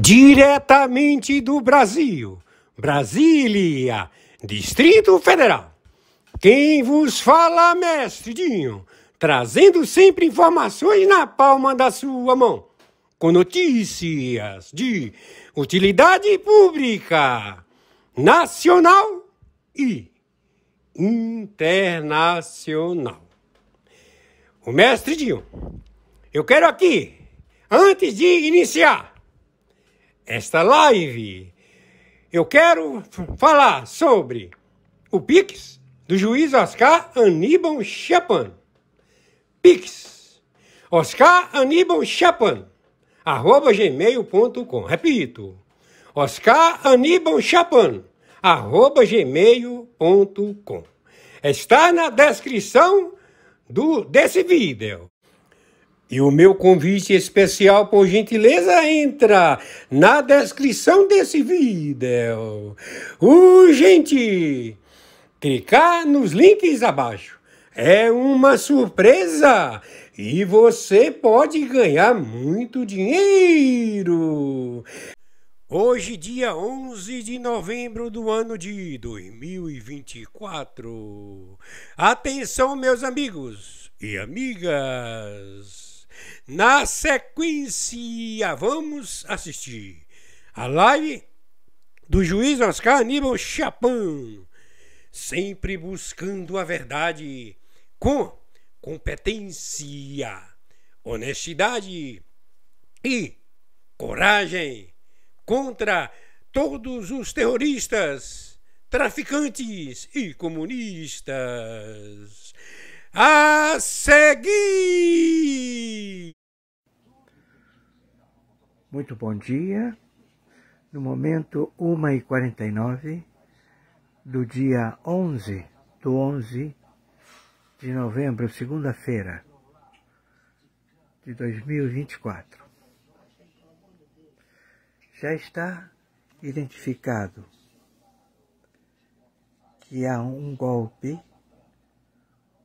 Diretamente do Brasil, Brasília, Distrito Federal. Quem vos fala, mestre Dinho, trazendo sempre informações na palma da sua mão, com notícias de utilidade pública, nacional e internacional. O mestre Dinho, eu quero aqui, antes de iniciar esta live, eu quero falar sobre o Pix do juiz Oscar Aníbal Chapan. Pix, Oscar Aníbal Chapan, @gmail.com. Repito, Oscar Aníbal Chapan, @gmail.com. Está na descrição desse vídeo. E o meu convite especial, por gentileza, entra na descrição desse vídeo. Urgente! Clicar nos links abaixo. É uma surpresa e você pode ganhar muito dinheiro. Hoje, dia 11 de novembro do ano de 2024. Atenção, meus amigos e amigas. Na sequência, vamos assistir a live do juiz Oscar Aníbal Chapan, sempre buscando a verdade com competência, honestidade e coragem contra todos os terroristas, traficantes e comunistas. A seguir! Muito bom dia. No momento 1h49 do dia 11 de novembro, segunda-feira de 2024. Já está identificado que há um golpe,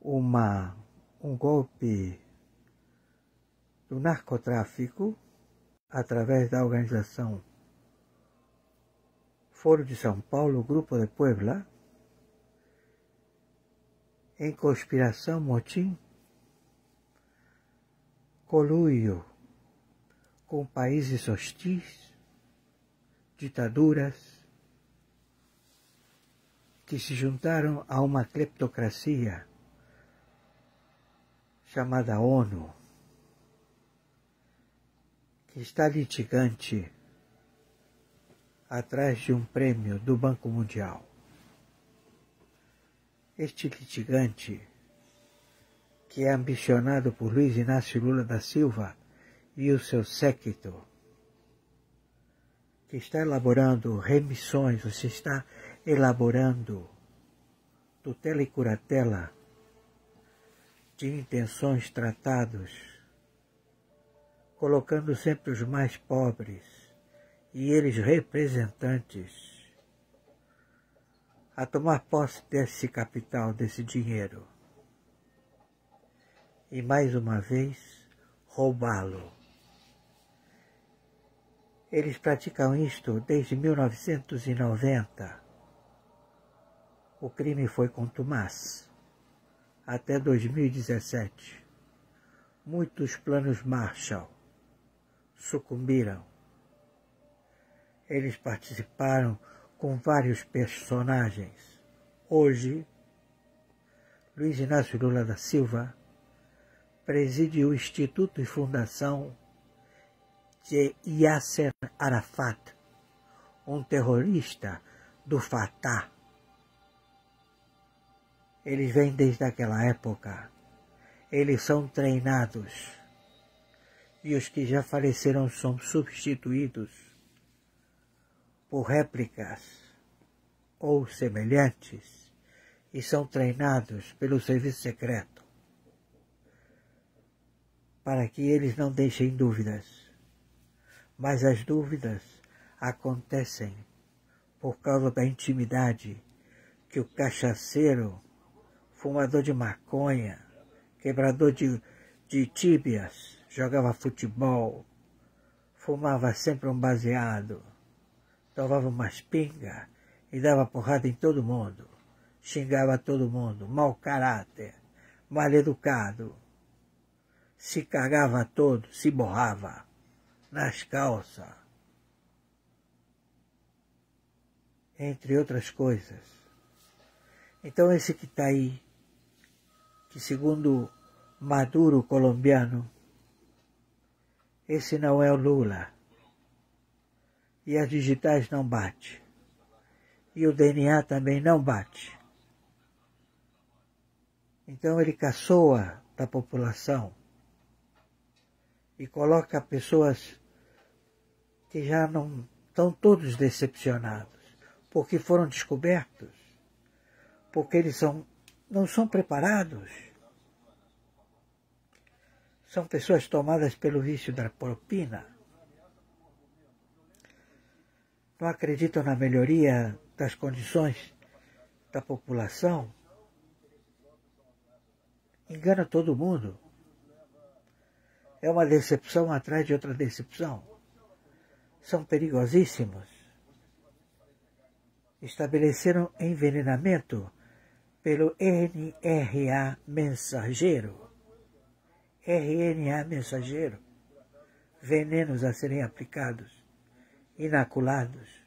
um golpe do narcotráfico através da organização Foro de São Paulo, Grupo de Puebla, em conspiração, motim, conluio com países hostis, ditaduras, que se juntaram a uma cleptocracia chamada ONU, que está litigante atrás de um prêmio do Banco Mundial. Este litigante, que é ambicionado por Luiz Inácio Lula da Silva e o seu séquito, que está elaborando remissões, você está elaborando tutela e curatela de intenções, tratados, colocando sempre os mais pobres e eles representantes a tomar posse desse capital, desse dinheiro, e mais uma vez roubá-lo. Eles praticam isto desde 1990. O crime foi contumaz. Até 2017. Muitos planos Marshall sucumbiram. Eles participaram com vários personagens. Hoje, Luiz Inácio Lula da Silva preside o Instituto e Fundação de Yasser Arafat, um terrorista do Fatah. Eles vêm desde aquela época. Eles são treinados. E os que já faleceram são substituídos por réplicas ou semelhantes e são treinados pelo serviço secreto para que eles não deixem dúvidas. Mas as dúvidas acontecem por causa da intimidade que o cachaceiro, fumador de maconha, quebrador de tíbias, jogava futebol, fumava sempre um baseado, tomava umas pingas e dava porrada em todo mundo. Xingava todo mundo, mau caráter, mal educado. Se cagava todo, se borrava nas calças, entre outras coisas. Então esse que está aí, que segundo Maduro colombiano, esse não é o Lula. E as digitais não bate. E o DNA também não bate. Então ele caçoa da população e coloca pessoas que já não estão todos decepcionados, porque foram descobertos, porque eles não são preparados. São pessoas tomadas pelo vício da propina. Não acreditam na melhoria das condições da população. Engana todo mundo. É uma decepção atrás de outra decepção. São perigosíssimos. Estabeleceram envenenamento pelo RNA mensageiro. RNA mensageiro. Venenos a serem aplicados, inoculados.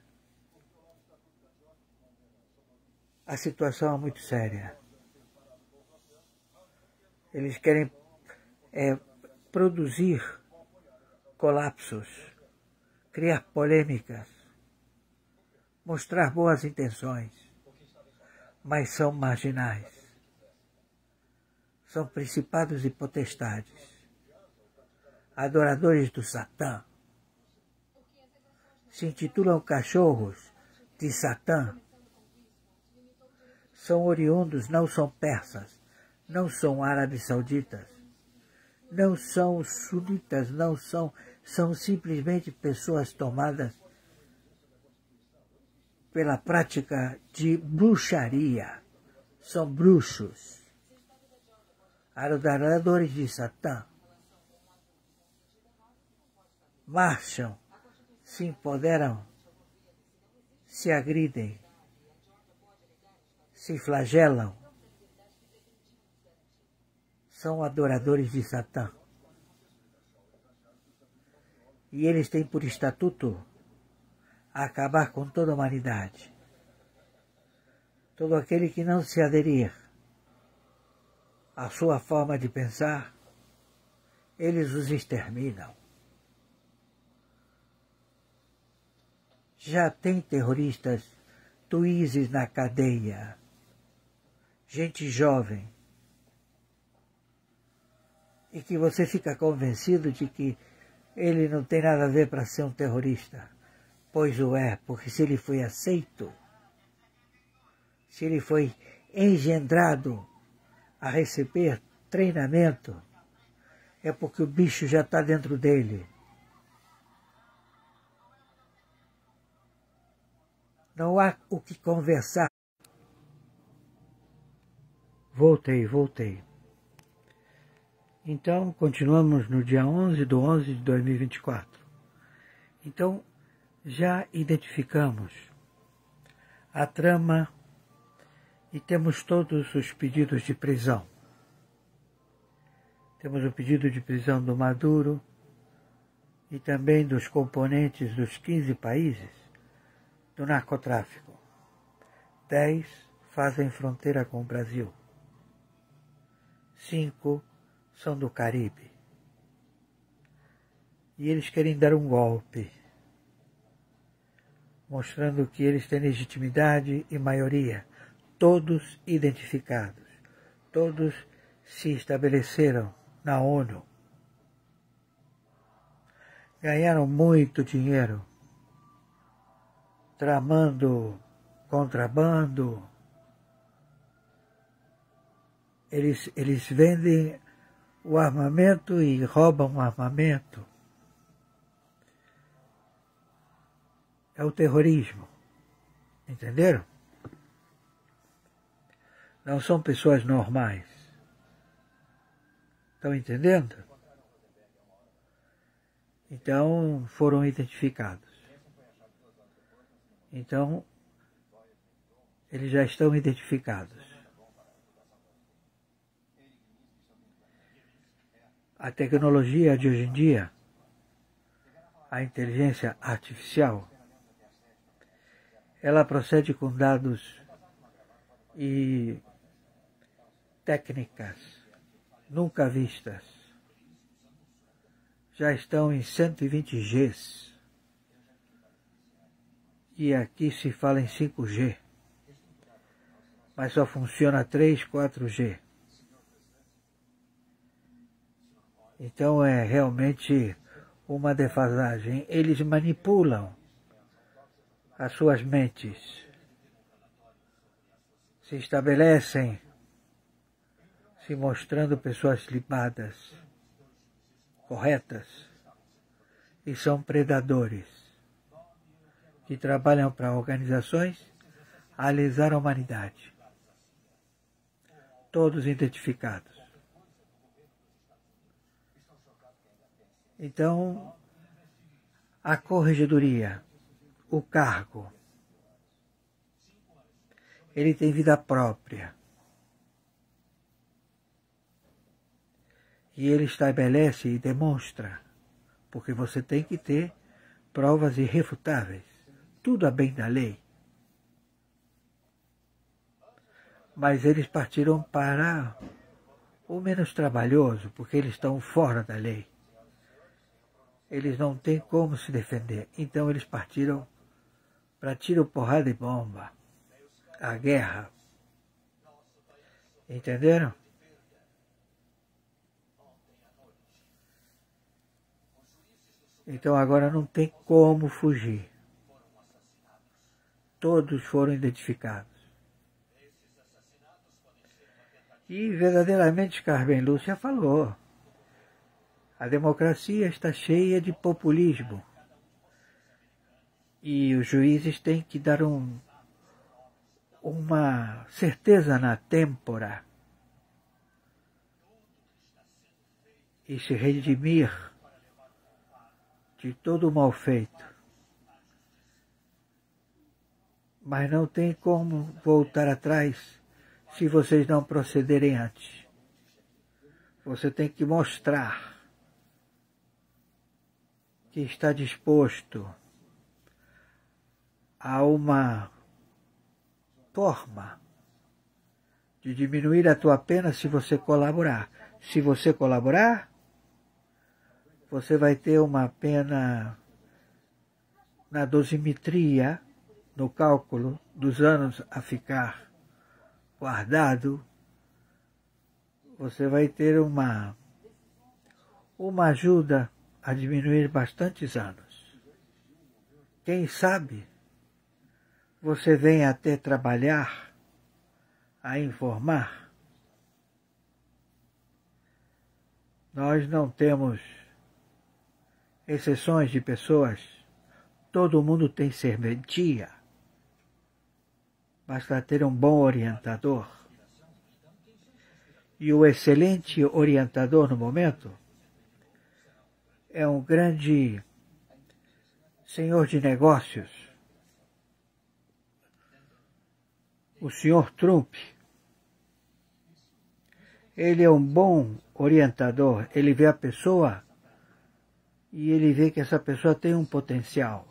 A situação é muito séria. Eles querem produzir colapsos, criar polêmicas, mostrar boas intenções, mas são marginais. São principados e potestades, adoradores do Satã. Se intitulam cachorros de Satã. São oriundos, não são persas, não são árabes sauditas, não são sunitas, são simplesmente pessoas tomadas pela prática de bruxaria. São bruxos, adoradores de Satã. Marcham, se empoderam, se agridem, se flagelam. São adoradores de Satã. E eles têm por estatuto acabar com toda a humanidade. Todo aquele que não se aderir à sua forma de pensar, eles os exterminam. Já tem terroristas tuíses na cadeia, gente jovem, e que você fica convencido de que ele não tem nada a ver para ser um terrorista. Pois o é, porque se ele foi aceito, se ele foi engendrado a receber treinamento, é porque o bicho já está dentro dele. Não há o que conversar. Voltei. Então, continuamos no dia 11/11/2024. Então, já identificamos a trama e temos todos os pedidos de prisão. Temos o pedido de prisão do Maduro e também dos componentes dos 15 países do narcotráfico. 10 fazem fronteira com o Brasil. 5 são do Caribe. E eles querem dar um golpe, mostrando que eles têm legitimidade e maioria, todos identificados, todos se estabeleceram na ONU, ganharam muito dinheiro, tramando contrabando. Eles vendem o armamento e roubam o armamento. É o terrorismo. Entenderam? Não são pessoas normais. Estão entendendo? Então foram identificados. Então eles já estão identificados. A tecnologia de hoje em dia, a inteligência artificial, ela procede com dados e técnicas nunca vistas. Já estão em 120 Gs. E aqui se fala em 5G. Mas só funciona 3, 4G. Então é realmente uma defasagem. Eles manipulam as suas mentes. Se estabelecem, se mostrando pessoas libadas, corretas, e são predadores, que trabalham para organizações a alisar a humanidade. Todos identificados. Então, a corregedoria, o cargo, ele tem vida própria. E ele estabelece e demonstra, porque você tem que ter provas irrefutáveis, tudo a bem da lei. Mas eles partiram para o menos trabalhoso, porque eles estão fora da lei. Eles não têm como se defender. Então eles partiram para tiro, porrada e bomba. A guerra. Entenderam? Então agora não tem como fugir. Todos foram identificados. E verdadeiramente Carmen Lúcia falou. A democracia está cheia de populismo. E os juízes têm que dar uma certeza na têmpora e se redimir de todo o mal feito. Mas não tem como voltar atrás se vocês não procederem antes. Você tem que mostrar que está disposto a uma forma de diminuir a tua pena se você colaborar. Se você colaborar, você vai ter uma pena na dosimetria, no cálculo dos anos a ficar guardado. Você vai ter uma ajuda a diminuir bastantes anos. Quem sabe você vem até trabalhar a informar. Nós não temos exceções de pessoas. Todo mundo tem serventia. Basta ter um bom orientador. E o excelente orientador no momento é um grande senhor de negócios, o senhor Trump. Ele é um bom orientador, ele vê a pessoa e ele vê que essa pessoa tem um potencial.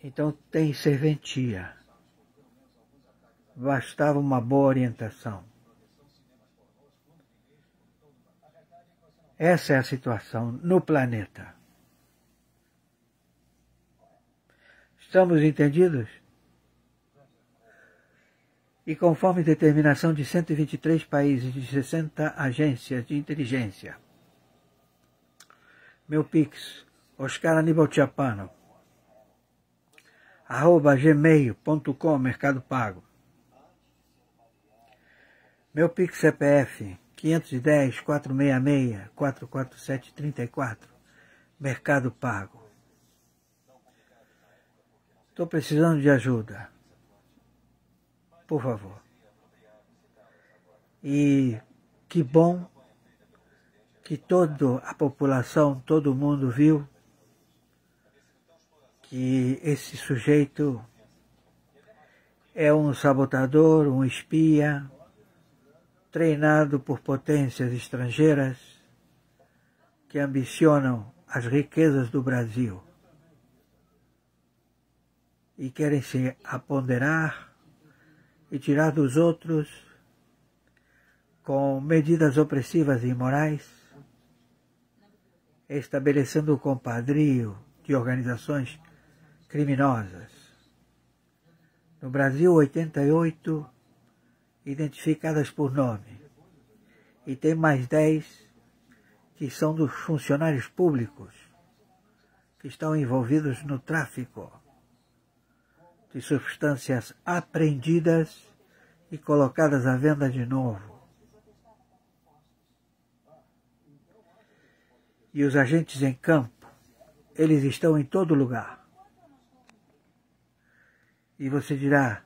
Então tem serventia. Bastava uma boa orientação. Essa é a situação no planeta. Estamos entendidos? E conforme determinação de 123 países de 60 agências de inteligência, meu Pix, Oscar Aníbal Chiapano, @gmail.com, Mercado Pago. Meu Pix CPF, 510-466-44734, Mercado Pago. Estou precisando de ajuda. Por favor. E que bom que toda a população, todo mundo viu que esse sujeito é um sabotador, um espia, treinado por potências estrangeiras que ambicionam as riquezas do Brasil e querem se apoderar e tirar dos outros com medidas opressivas e imorais, estabelecendo o compadrio de organizações criminosas. No Brasil, 88 identificadas por nome, e tem mais 10 que são dos funcionários públicos que estão envolvidos no tráfico de substâncias apreendidas e colocadas à venda de novo. E os agentes em campo, eles estão em todo lugar. E você dirá,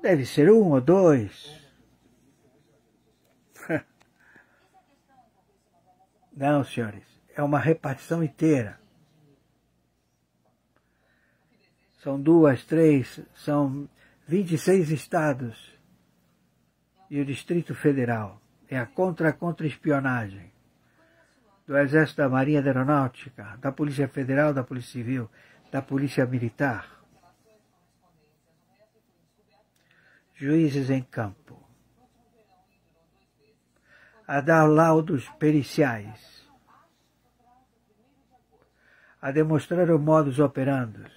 deve ser 1 ou 2. Não, senhores, é uma repartição inteira. São 2, 3, são 26 estados e o Distrito Federal. É a contra-espionagem do Exército, da Marinha, da Aeronáutica, da Polícia Federal, da Polícia Civil, da Polícia Militar. Juízes em campo, a dar laudos periciais, a demonstrar o modus operandi.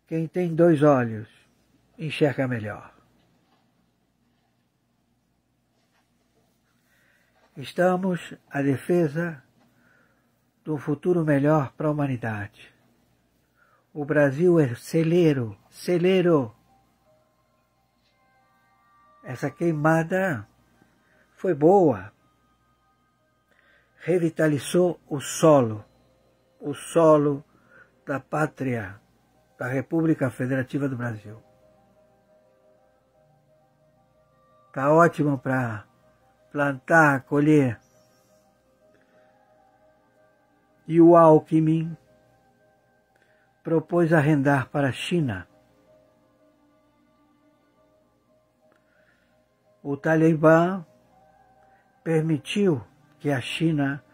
Quem tem 2 olhos enxerga melhor. Estamos à defesa de um futuro melhor para a humanidade. O Brasil é celeiro. Essa queimada foi boa. Revitalizou o solo da pátria, da República Federativa do Brasil. Está ótimo para plantar, colher. E o Alckmin propôs arrendar para a China. O Talibã permitiu que a China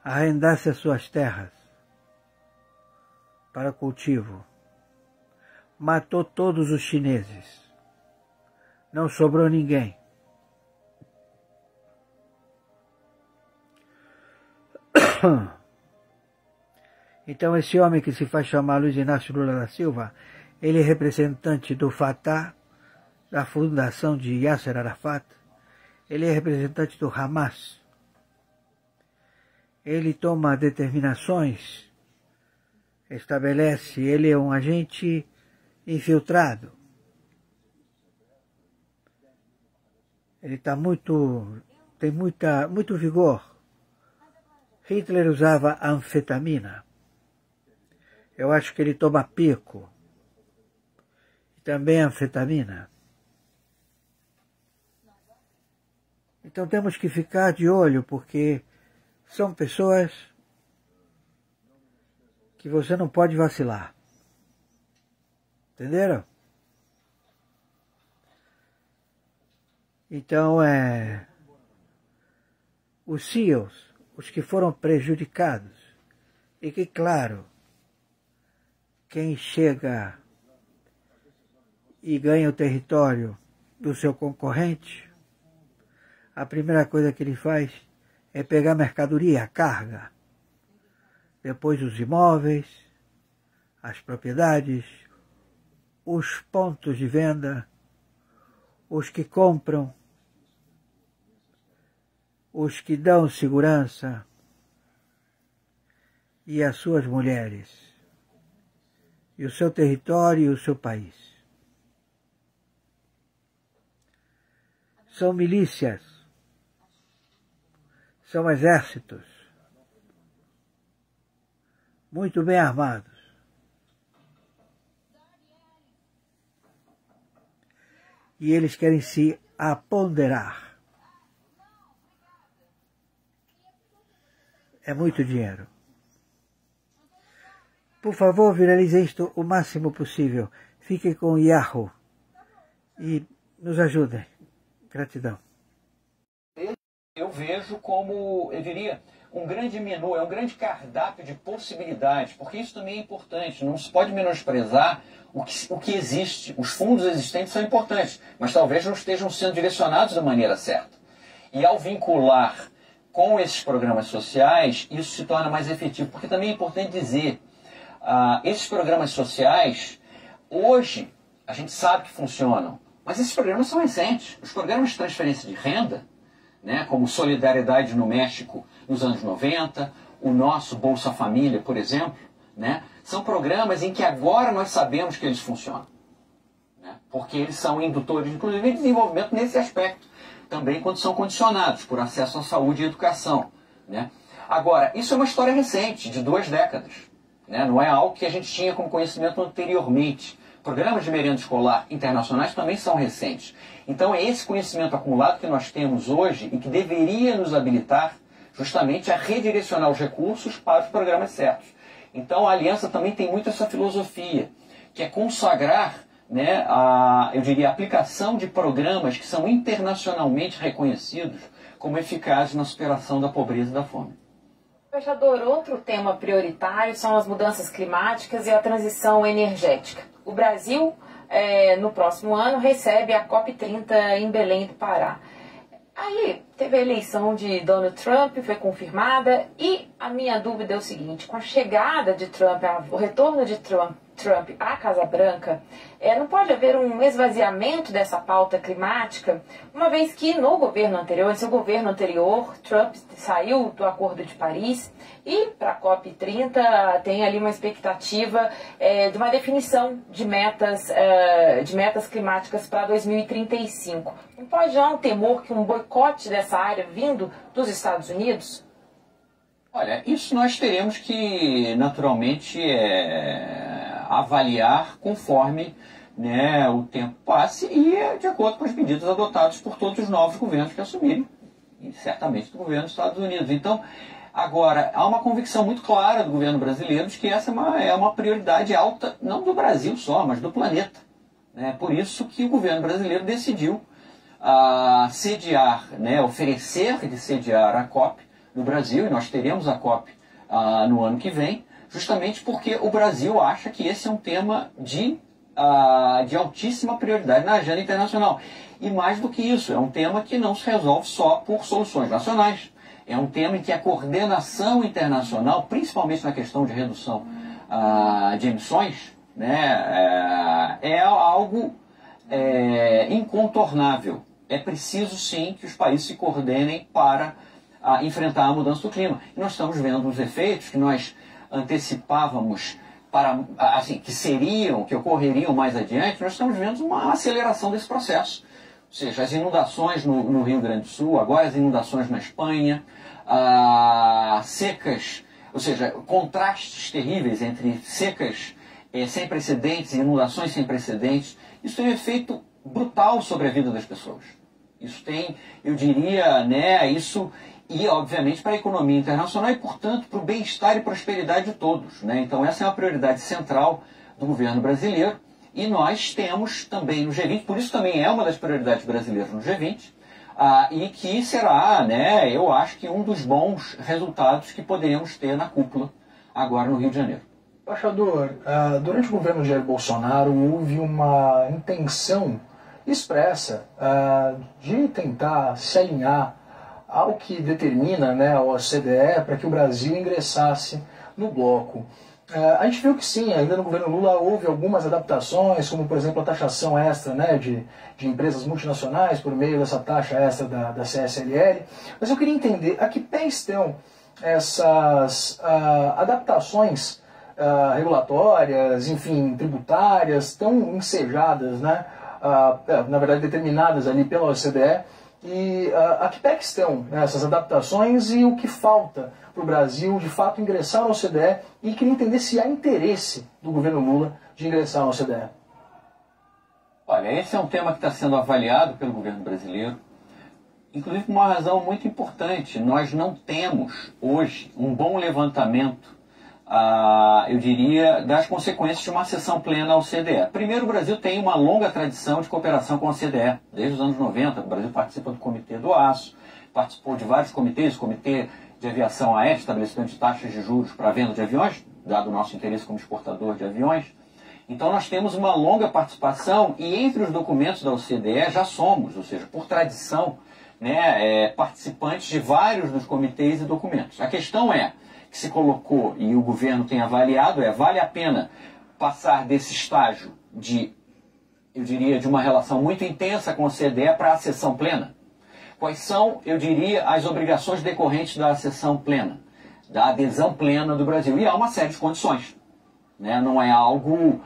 arrendasse as suas terras para cultivo. Matou todos os chineses. Não sobrou ninguém. Então esse homem que se faz chamar Luiz Inácio Lula da Silva, ele é representante do Fatah, da fundação de Yasser Arafat, ele é representante do Hamas. Ele toma determinações, estabelece, ele é um agente infiltrado. Ele tem muito vigor. Hitler usava anfetamina. Eu acho que ele toma pico. E também anfetamina. Então temos que ficar de olho, porque são pessoas que você não pode vacilar. Entenderam? Então, os CEOs, os que foram prejudicados, e que, claro, quem chega e ganha o território do seu concorrente, a primeira coisa que ele faz é pegar a mercadoria, a carga, depois os imóveis, as propriedades, os pontos de venda, os que compram, os que dão segurança e as suas mulheres, e o seu território e o seu país. São milícias, são exércitos muito bem armados. E eles querem se apoderar É muito dinheiro. Por favor, viralize isto o máximo possível. Fiquem com o Yahoo e nos ajudem. Gratidão. Eu vejo como, eu diria, um grande menu, é um grande cardápio de possibilidades, porque isso também é importante. Não se pode menosprezar o que existe. Os fundos existentes são importantes, mas talvez não estejam sendo direcionados da maneira certa. E ao vincular com esses programas sociais, isso se torna mais efetivo, porque também é importante dizer, esses programas sociais, hoje, a gente sabe que funcionam, mas esses programas são recentes. Os programas de transferência de renda, né, como Solidariedade no México nos anos 90, o nosso Bolsa Família, por exemplo, né, são programas em que agora nós sabemos que eles funcionam, né, porque eles são indutores, inclusive, de desenvolvimento nesse aspecto, também quando são condicionados por acesso à saúde e educação. Né. Agora, isso é uma história recente, de 2 décadas, né, não é algo que a gente tinha como conhecimento anteriormente. Programas de merenda escolar internacionais também são recentes. Então é esse conhecimento acumulado que nós temos hoje e que deveria nos habilitar justamente a redirecionar os recursos para os programas certos. Então a Aliança também tem muito essa filosofia, que é consagrar, né, eu diria, a aplicação de programas que são internacionalmente reconhecidos como eficazes na superação da pobreza e da fome. Embaixador, outro tema prioritário são as mudanças climáticas e a transição energética. O Brasil, no próximo ano, recebe a COP30 em Belém do Pará. Aí teve a eleição de Donald Trump, foi confirmada, e a minha dúvida é o seguinte: com a chegada de Trump, o retorno de Trump à Casa Branca, não pode haver um esvaziamento dessa pauta climática, uma vez que no governo anterior, em seu governo anterior, Trump saiu do Acordo de Paris e para a COP30 tem ali uma expectativa de uma definição de metas climáticas para 2035. Não pode haver um temor que um boicote dessa área vindo dos Estados Unidos? Olha, isso nós teremos que, naturalmente, avaliar conforme, né, o tempo passe e de acordo com as medidas adotadas por todos os novos governos que assumirem, e certamente do governo dos Estados Unidos. Então, agora, há uma convicção muito clara do governo brasileiro de que essa é uma prioridade alta, não do Brasil só, mas do planeta. Né? Por isso que o governo brasileiro decidiu sediar, né, oferecer de sediar a COP no Brasil, e nós teremos a COP no ano que vem, justamente porque o Brasil acha que esse é um tema de altíssima prioridade na agenda internacional. E mais do que isso, é um tema que não se resolve só por soluções nacionais. É um tema em que a coordenação internacional, principalmente na questão de redução de emissões, né, é algo incontornável. É preciso, sim, que os países se coordenem para enfrentar a mudança do clima. E nós estamos vendo os efeitos que nós antecipávamos que ocorreriam mais adiante. Nós estamos vendo uma aceleração desse processo. Ou seja, as inundações no Rio Grande do Sul, agora as inundações na Espanha, secas, ou seja, contrastes terríveis entre secas sem precedentes e inundações sem precedentes. Isso tem um efeito brutal sobre a vida das pessoas. Isso tem, eu diria, né, isso... E, obviamente, para a economia internacional e, portanto, para o bem-estar e prosperidade de todos. Né? Então, essa é uma prioridade central do governo brasileiro. E nós temos também no G20, por isso também é uma das prioridades brasileiras no G20, e que será, né, eu acho que um dos bons resultados que poderemos ter na cúpula agora no Rio de Janeiro. Embaixador, durante o governo Jair Bolsonaro houve uma intenção expressa de tentar se alinhar ao que determina, né, a OCDE para que o Brasil ingressasse no bloco. A gente viu que sim, ainda no governo Lula houve algumas adaptações, como por exemplo a taxação extra, né, de empresas multinacionais por meio dessa taxa extra da CSLL. Mas eu queria entender a que pé estão essas adaptações regulatórias, enfim, tributárias, tão ensejadas, né, na verdade determinadas ali pela OCDE. E a que pé que estão, né, essas adaptações e o que falta para o Brasil de fato ingressar na OCDE, e queria entender se há interesse do governo Lula de ingressar na OCDE. Olha, esse é um tema que está sendo avaliado pelo governo brasileiro. inclusive por uma razão muito importante. Nós não temos hoje um bom levantamento, eu diria, das consequências de uma acessão plena ao OCDE. Primeiro, o Brasil tem uma longa tradição de cooperação com a OCDE. Desde os anos 90, o Brasil participa do Comitê do Aço, participou de vários comitês, o Comitê de Aviação Aérea, estabelecimento de taxas de juros para a venda de aviões, dado o nosso interesse como exportador de aviões. Então nós temos uma longa participação e entre os documentos da OCDE já somos, ou seja, por tradição, né, participantes de vários dos comitês e documentos. A questão é que se colocou e o governo tem avaliado vale a pena passar desse estágio de, eu diria, de uma relação muito intensa com a OCDE para a acessão plena? Quais são, eu diria, as obrigações decorrentes da acessão plena, da adesão plena do Brasil? E há uma série de condições, né? Não é algo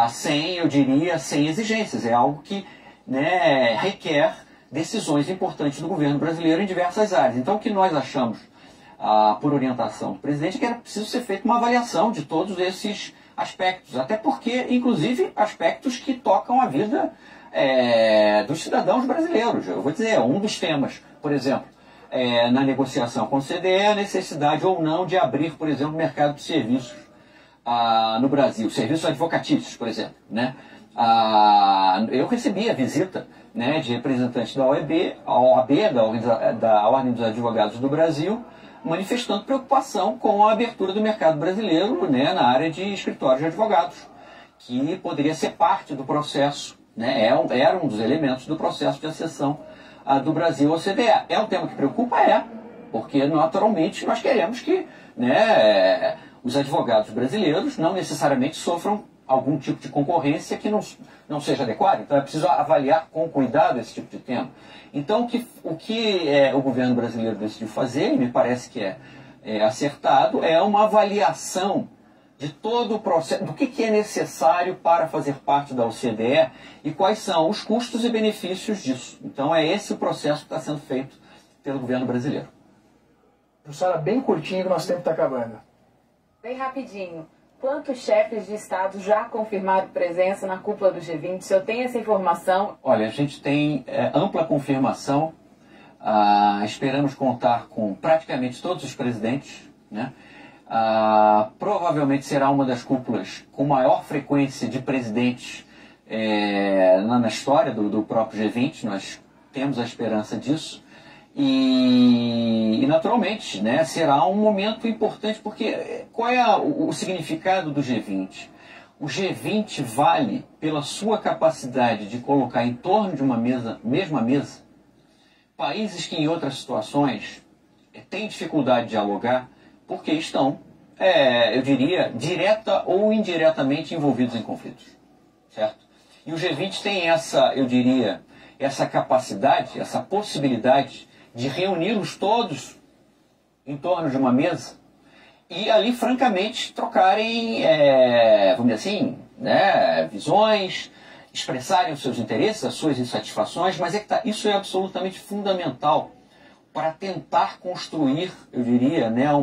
sem, eu diria, sem exigências, é algo que, né, requer decisões importantes do governo brasileiro em diversas áreas. Então o que nós achamos, por orientação do presidente, é que era preciso ser feita uma avaliação de todos esses aspectos, até porque, inclusive, aspectos que tocam a vida dos cidadãos brasileiros. Eu vou dizer, um dos temas, por exemplo, na negociação com o OCDE, a necessidade ou não de abrir, por exemplo, o mercado de serviços no Brasil, serviços advocatícios, por exemplo, né? Eu recebi a visita, né, de representantes da OAB, da Ordem dos Advogados do Brasil, manifestando preocupação com a abertura do mercado brasileiro, né, na área de escritórios de advogados, que poderia ser parte do processo, né, era um dos elementos do processo de acessão do Brasil ao OCDE. É um tema que preocupa? Porque naturalmente nós queremos que, né, os advogados brasileiros não necessariamente sofram algum tipo de concorrência que não seja adequada. Então é preciso avaliar com cuidado esse tipo de tema. Então o que o governo brasileiro decidiu fazer, e me parece que é acertado, é uma avaliação de todo o processo, do que é necessário para fazer parte da OCDE e quais são os custos e benefícios disso. Então é esse o processo que está sendo feito pelo governo brasileiro. Professora, bem curtinho que o nosso tempo está acabando. Bem rapidinho. Quantos chefes de Estado já confirmaram presença na cúpula do G20? O senhor tem essa informação? Olha, a gente tem ampla confirmação. Esperamos contar com praticamente todos os presidentes, né? Provavelmente será uma das cúpulas com maior frequência de presidentes na história do próprio G20. Nós temos a esperança disso. E naturalmente, né, será um momento importante, porque qual é o significado do G20? O G20 vale pela sua capacidade de colocar em torno de uma mesma mesa, países que em outras situações têm dificuldade de dialogar, porque estão, eu diria, direta ou indiretamente envolvidos em conflitos, certo? E o G20 tem eu diria, essa capacidade, essa possibilidade de reuni-los todos em torno de uma mesa e ali, francamente, trocarem, vamos dizer assim, né, visões, expressarem os seus interesses, as suas insatisfações, mas isso é absolutamente fundamental para tentar construir, eu diria, né,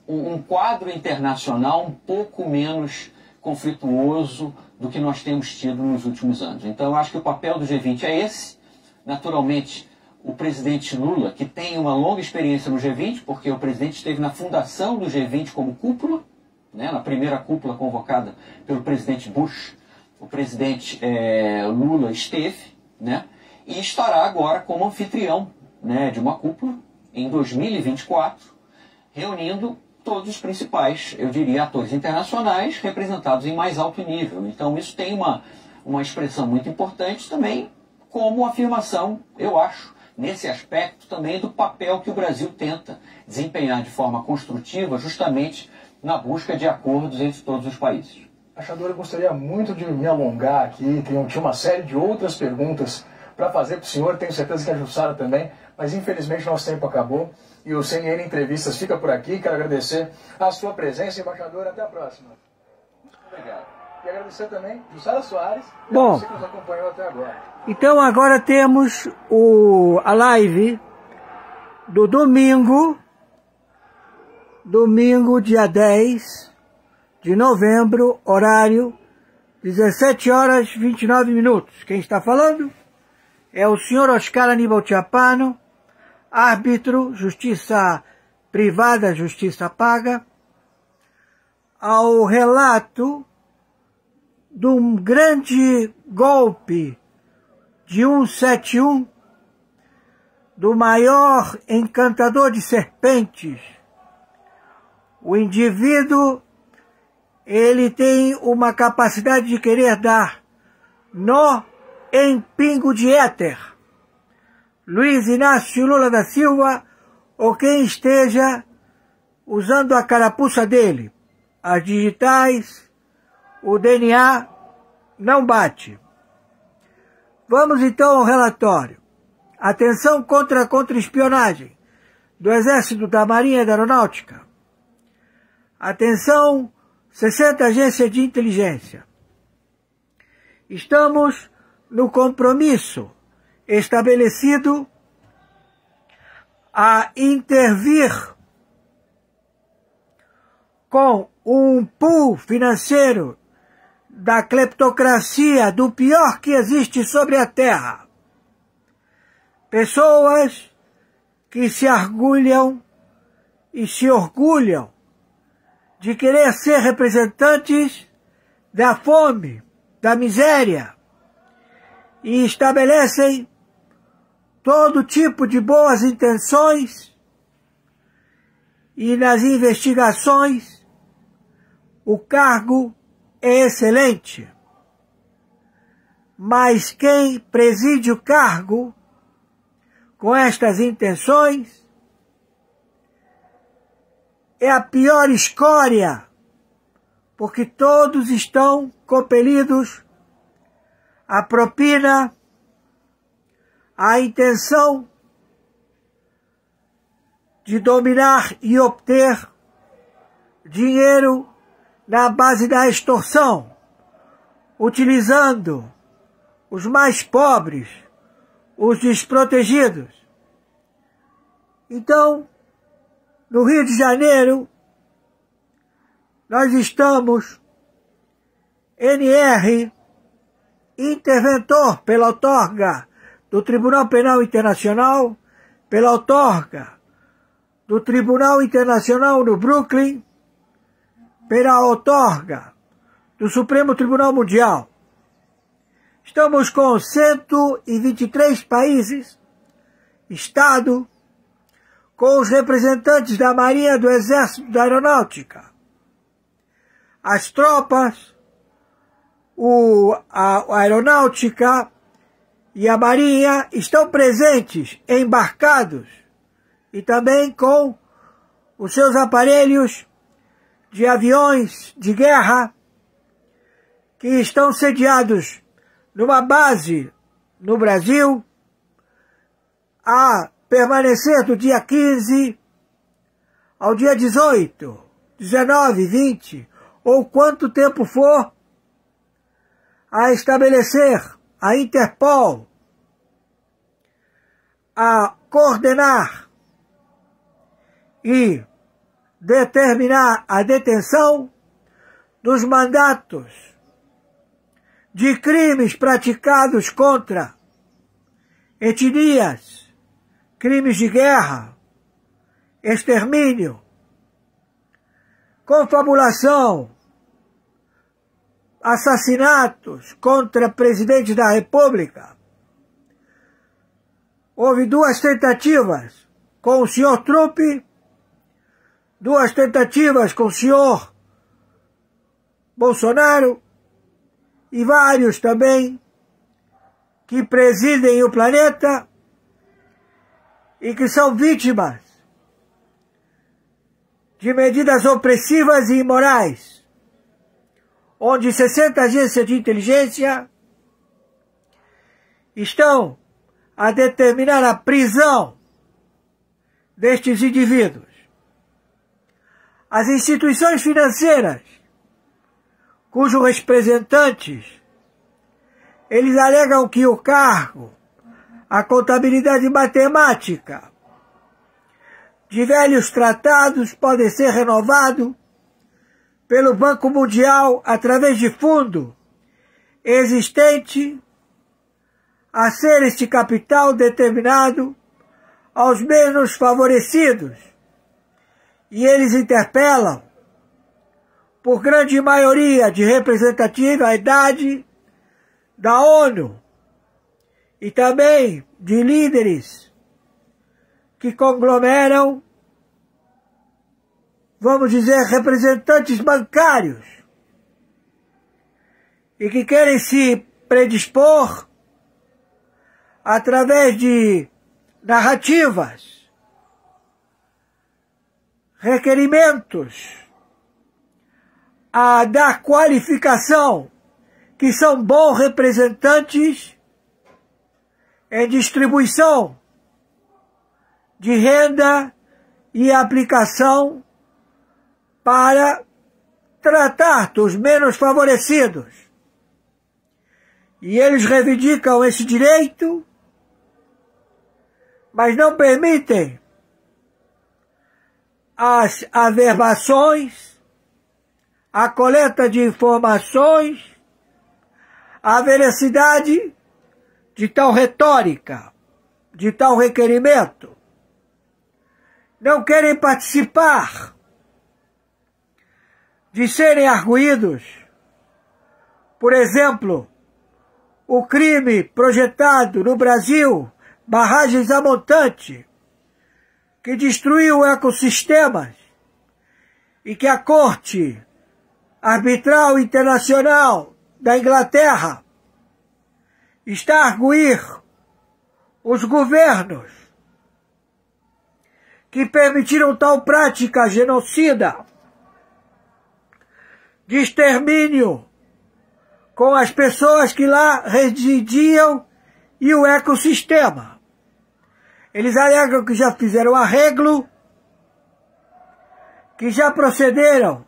um quadro internacional um pouco menos conflituoso do que nós temos tido nos últimos anos. Então, eu acho que o papel do G20 é esse. Naturalmente, o presidente Lula, que tem uma longa experiência no G20, porque o presidente esteve na fundação do G20 como cúpula, né, na primeira cúpula convocada pelo presidente Bush, o presidente Lula esteve, né, e estará agora como anfitrião, né, de uma cúpula em 2024, reunindo todos os principais, eu diria, atores internacionais representados em mais alto nível. Então isso tem uma expressão muito importante também, como afirmação, eu acho, nesse aspecto também do papel que o Brasil tenta desempenhar de forma construtiva, justamente na busca de acordos entre todos os países. Embaixador, eu gostaria muito de me alongar aqui, tinha uma série de outras perguntas para fazer para o senhor, tenho certeza que a Jussara também, mas infelizmente nosso tempo acabou e o CNN Entrevistas fica por aqui. Quero agradecer a sua presença, embaixador, até a próxima. Obrigado. E agradecer também a Jussara Soares, Bom, você que nos acompanhou até agora. Então agora temos a live do domingo, dia 10 de novembro, horário 17 horas 29 minutos. Quem está falando? é o senhor Oscar Aníbal Chiappano, árbitro, justiça privada, justiça paga, ao relato de um grande golpe de 171, do maior encantador de serpentes. O indivíduo, ele tem uma capacidade de querer dar nó em pingo de éter. Luiz Inácio Lula da Silva, ou quem esteja usando a carapuça dele. As digitais, o DNA não bate. Vamos então ao relatório. Atenção contra a contra-espionagem do Exército, da Marinha e da Aeronáutica. Atenção, 60 agências de inteligência. Estamos no compromisso estabelecido a intervir com um pool financeiro da cleptocracia, do pior que existe sobre a Terra. Pessoas que se orgulham e se orgulham de querer ser representantes da fome, da miséria, e estabelecem todo tipo de boas intenções, e nas investigações o cargo é excelente. Mas quem preside o cargo com estas intenções é a pior escória, porque todos estão compelidos à propina, à intenção de dominar e obter dinheiro na base da extorsão, utilizando os mais pobres, os desprotegidos. Então, no Rio de Janeiro, nós estamos, NR, interventor pela outorga do Tribunal Penal Internacional, pela outorga do Tribunal Internacional no Brooklyn, pela outorga do Supremo Tribunal Mundial. Estamos com 123 países, Estado, com os representantes da Marinha, do Exército, da Aeronáutica. As tropas, a Aeronáutica e a Marinha estão presentes, embarcados, e também com os seus aparelhos de aviões de guerra que estão sediados numa base no Brasil, a permanecer do dia 15 ao dia 18, 19, 20, ou quanto tempo for, a estabelecer a Interpol, a coordenar e determinar a detenção dos mandatos de crimes praticados contra etnias, crimes de guerra, extermínio, confabulação, assassinatos contra presidente da República. Houve 2 tentativas com o senhor Trump, 2 tentativas com o senhor Bolsonaro e vários também que presidem o planeta e que são vítimas de medidas opressivas e imorais, onde 60 agências de inteligência estão a determinar a prisão destes indivíduos. As instituições financeiras, cujos representantes, eles alegam que o cargo, a contabilidade matemática de velhos tratados podem ser renovados pelo Banco Mundial através de fundo existente a ser este capital determinado aos menos favorecidos. E eles interpelam, por grande maioria de representatividade da ONU e também de líderes que conglomeram, vamos dizer, representantes bancários e que querem se predispor através de narrativas, requerimentos a dar qualificação que são bons representantes em distribuição de renda e aplicação para tratar dos menos favorecidos. E eles reivindicam esse direito, mas não permitem as averbações, a coleta de informações, a veracidade de tal retórica, de tal requerimento. Não querem participar de serem arguídos, por exemplo, o crime projetado no Brasil, barragens a montante, que destruiu ecossistemas e que a Corte Arbitral Internacional da Inglaterra está a arguir os governos que permitiram tal prática genocida de extermínio com as pessoas que lá residiam e o ecossistema. Eles alegam que já fizeram arreglo, que já procederam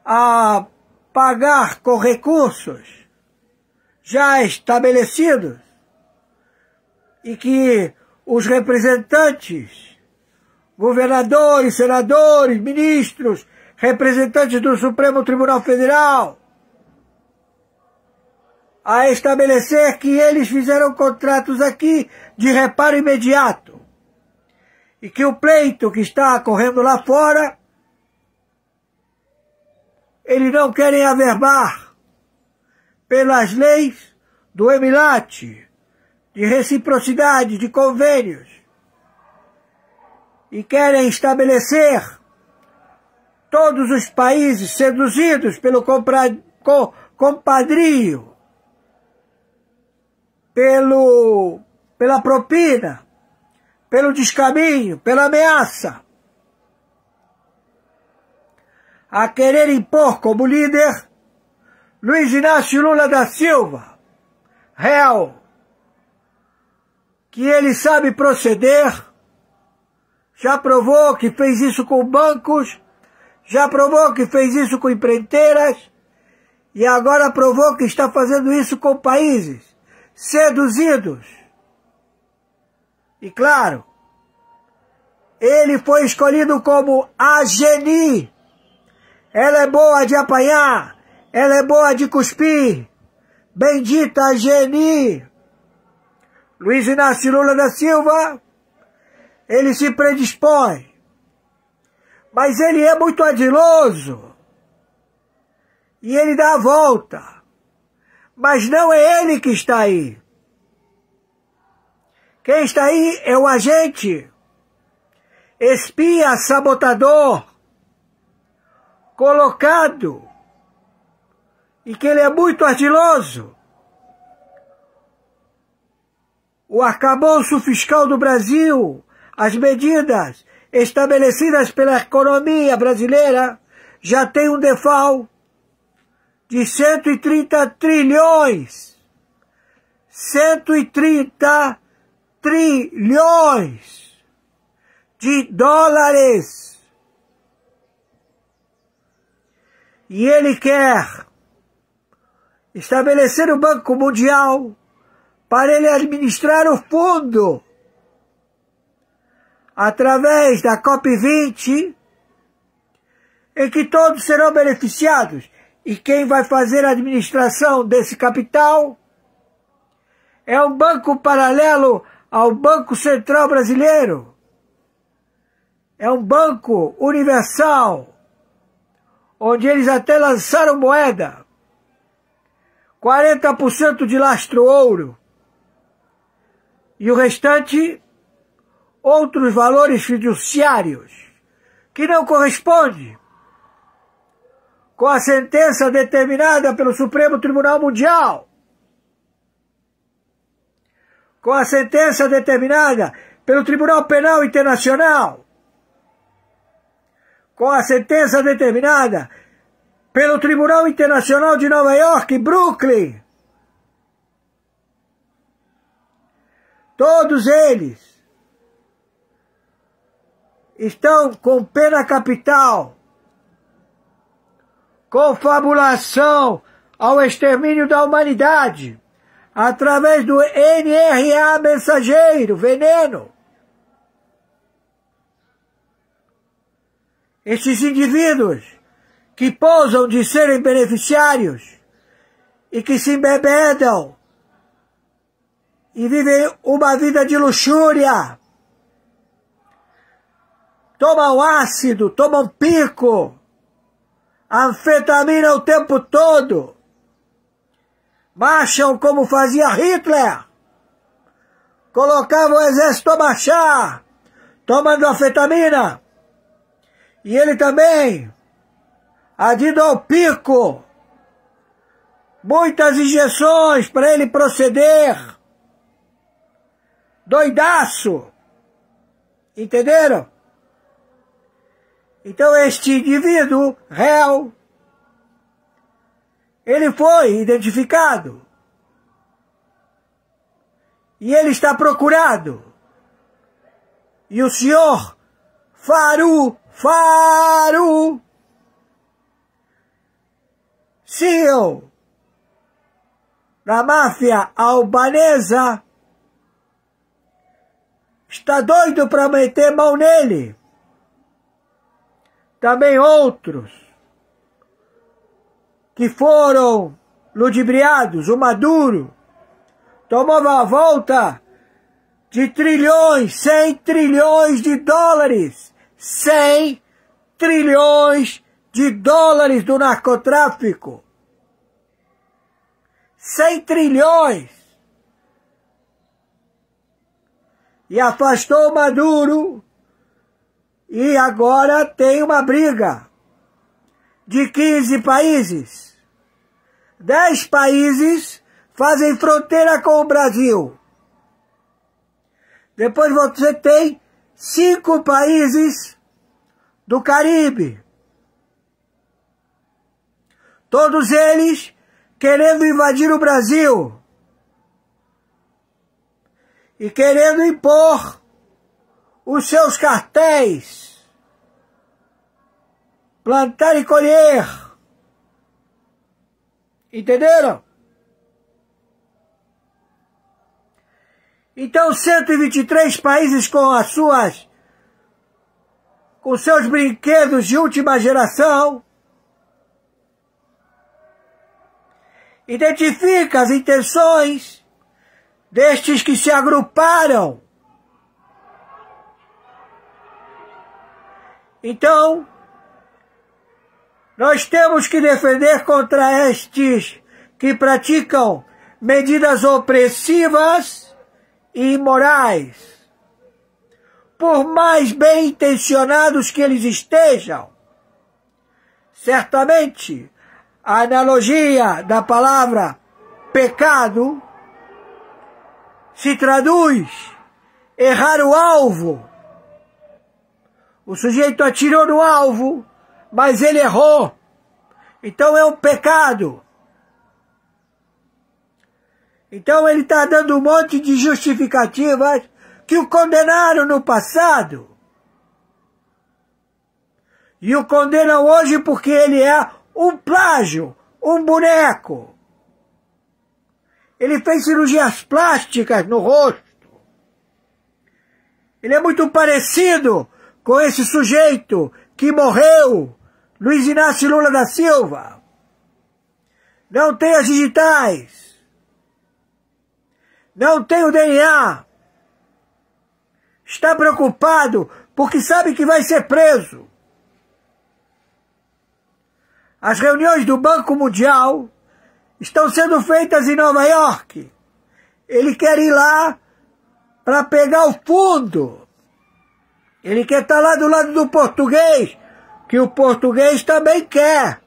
a pagar com recursos já estabelecidos e que os representantes, governadores, senadores, ministros, representantes do Supremo Tribunal Federal, a estabelecer que eles fizeram contratos aqui de reparo imediato e que o pleito que está ocorrendo lá fora, eles não querem averbar pelas leis do EMILAT, de reciprocidade, de convênios, e querem estabelecer todos os países seduzidos pelo compadrio, pela propina, pelo descaminho, pela ameaça, a querer impor como líder Luiz Inácio Lula da Silva, réu, que ele sabe proceder, já provou que fez isso com bancos, já provou que fez isso com empreiteiras, e agora provou que está fazendo isso com países seduzidos. E claro, ele foi escolhido como a Geni. Ela é boa de apanhar, ela é boa de cuspir. Bendita Geni. Luiz Inácio Lula da Silva, ele se predispõe, mas ele é muito ardiloso e ele dá a volta. Mas não é ele que está aí. Quem está aí é o agente, espia, sabotador, colocado, e que ele é muito ardiloso. O arcabouço fiscal do Brasil, as medidas estabelecidas pela economia brasileira, já tem um default de 130 trilhões. 130 trilhões de dólares. E ele quer estabelecer o Banco Mundial para ele administrar o fundo através da COP20, em que todos serão beneficiados. E quem vai fazer a administração desse capital É um banco paralelo ao Banco Central Brasileiro. É um banco universal, onde eles até lançaram moeda. 40% de lastro ouro. E o restante, outros valores fiduciários, que não correspondem com a sentença determinada pelo Supremo Tribunal Mundial, com a sentença determinada pelo Tribunal Penal Internacional, com a sentença determinada pelo Tribunal Internacional de Nova York e Brooklyn. Todos eles estão com pena capital, confabulação ao extermínio da humanidade, através do NRA mensageiro, veneno. Estes indivíduos que pousam de serem beneficiários e que se embebedam e vivem uma vida de luxúria, tomam ácido, tomam pico, anfetamina o tempo todo, marcham como fazia Hitler, colocavam o exército a marchar, tomando anfetamina, e ele também, adido ao pico, muitas injeções para ele proceder, doidaço, entenderam? Então este indivíduo réu, ele foi identificado e ele está procurado. E o senhor Faru, CEO da máfia albanesa, está doido para meter mão nele. Também outros que foram ludibriados. O Maduro tomou a volta de trilhões, 100 trilhões de dólares, 100 trilhões de dólares do narcotráfico. 100 trilhões. E afastou o Maduro. E agora tem uma briga de 15 países. 10 países fazem fronteira com o Brasil. Depois você tem 5 países do Caribe. Todos eles querendo invadir o Brasil. E querendo impor os seus cartéis, plantar e colher. Entenderam? Então 123 países com seus brinquedos de última geração, identifica as intenções destes que se agruparam. Então, nós temos que defender contra estes que praticam medidas opressivas e imorais, por mais bem intencionados que eles estejam. Certamente, a analogia da palavra pecado se traduz errar o alvo. O sujeito atirou no alvo, mas ele errou. Então é um pecado. Então ele está dando um monte de justificativas que o condenaram no passado. E o condenam hoje porque ele é um plágio, um boneco. Ele fez cirurgias plásticas no rosto. Ele é muito parecido com esse sujeito que morreu, Luiz Inácio Lula da Silva. Não tem as digitais. não tem o DNA. Está preocupado porque sabe que vai ser preso. As reuniões do Banco Mundial estão sendo feitas em Nova York. Ele quer ir lá para pegar o fundo. Ele quer estar lá do lado do português, que o português também quer.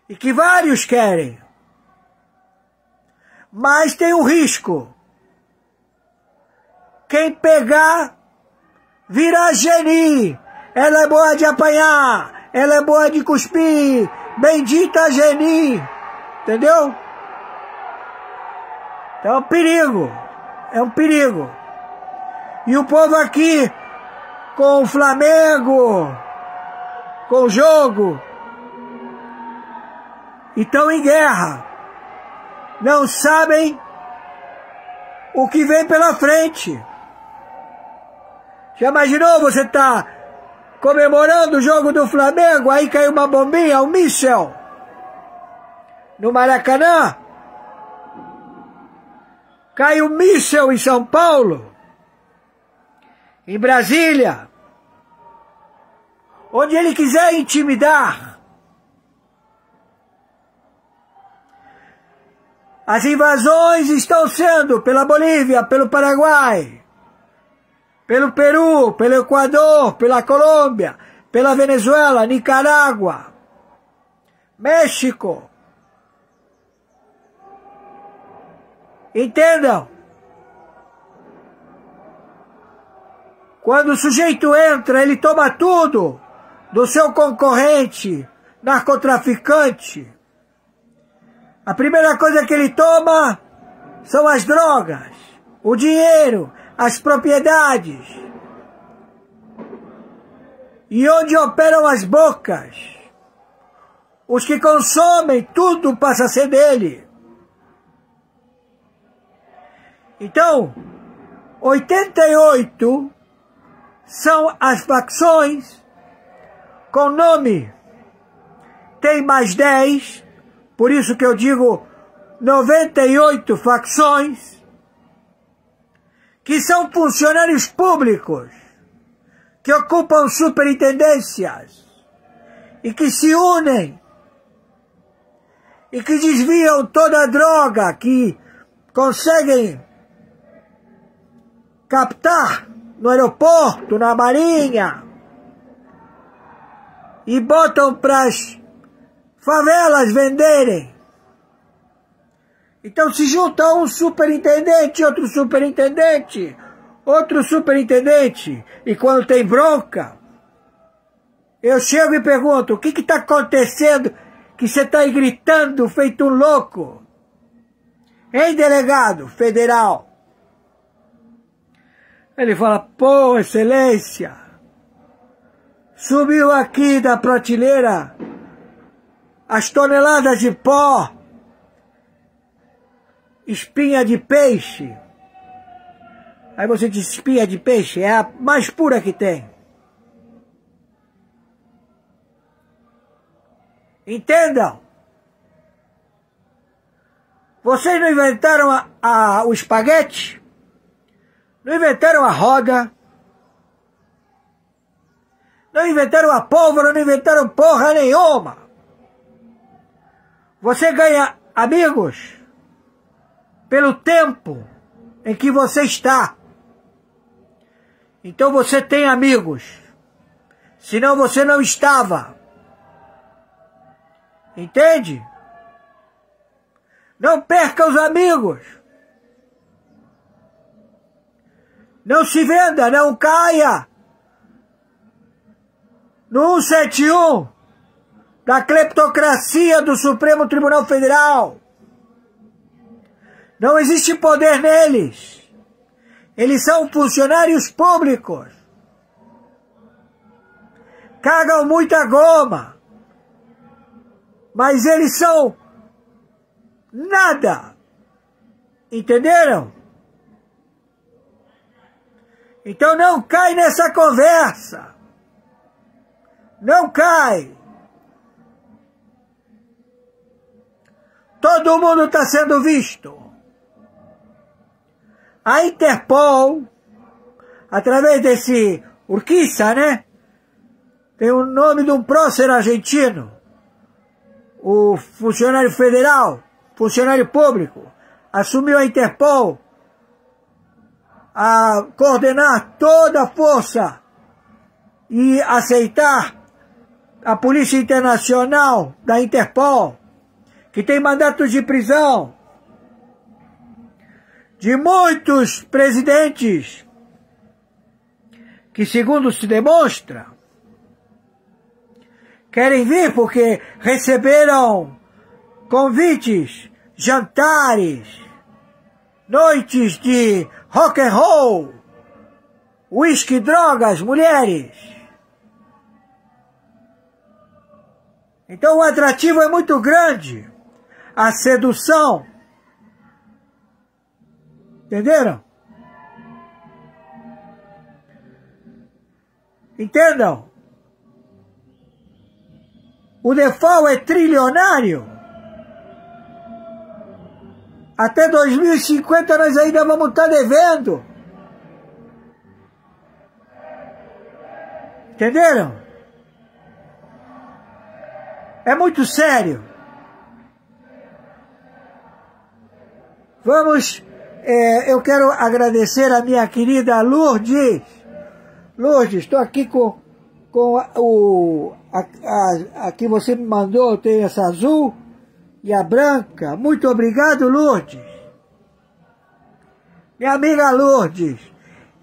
E que vários querem. Mas tem um risco. Quem pegar, vira Geni. Ela é boa de apanhar, ela é boa de cuspir. Bendita Geni. Entendeu? Então é um perigo. É um perigo. E o povo aqui, com o Flamengo, com o jogo, estão em guerra. Não sabem o que vem pela frente. Já imaginou você tá comemorando o jogo do Flamengo, aí caiu uma bombinha, um míssel, no Maracanã? Cai um míssel em São Paulo, em Brasília, onde ele quiser intimidar. As invasões estão sendo pela Bolívia, pelo Paraguai, pelo Peru, pelo Equador, pela Colômbia, pela Venezuela, Nicarágua, México. Entendam? Quando o sujeito entra, ele toma tudo do seu concorrente, narcotraficante. A primeira coisa que ele toma são as drogas, o dinheiro, as propriedades. E onde operam as bocas, os que consomem, tudo passa a ser dele. Então, 88 são as facções com nome. Tem mais 10, por isso que eu digo 98 facções, que são funcionários públicos, que ocupam superintendências e que se unem e que desviam toda a droga que conseguem captar no aeroporto, na marinha, e botam para as favelas venderem. Então se junta um superintendente, outro superintendente, outro superintendente, e quando tem bronca, eu chego e pergunto: o que está acontecendo que você está aí gritando feito um louco? Hein, delegado federal? Ele fala: pô, excelência, subiu aqui da prateleira as toneladas de pó, espinha de peixe. Aí você diz: espinha de peixe é a mais pura que tem. Entendam? Vocês não inventaram o espaguete? Não inventaram a roda? Não inventaram a pólvora? Não inventaram porra nenhuma? Você ganha amigos pelo tempo em que você está. Então você tem amigos. Senão você não estava. Entende? Não perca os amigos. Não se venda, não caia no 171 da cleptocracia do Supremo Tribunal Federal. Não existe poder neles. Eles são funcionários públicos. Cagam muita goma. Mas eles são nada. Entenderam? Então não cai nessa conversa. Não cai. Todo mundo está sendo visto. A Interpol, através desse Urquiza, né? Tem o nome de um prócer argentino, o funcionário federal, funcionário público, assumiu a Interpol a coordenar toda a força e aceitar a Polícia Internacional da Interpol, que tem mandatos de prisão de muitos presidentes que, segundo se demonstra, querem vir porque receberam convites, jantares, noites de rock and roll, uísque, drogas, mulheres. Então o atrativo é muito grande, a sedução. Entenderam? Entendam? O default é trilionário. Até 2050 nós ainda vamos estar devendo. Entenderam? É muito sério. Vamos, eu quero agradecer a minha querida Lourdes. Lourdes, estou aqui com a que você me mandou, tem essa azul e a branca. Muito obrigado, Lourdes. Minha amiga Lourdes,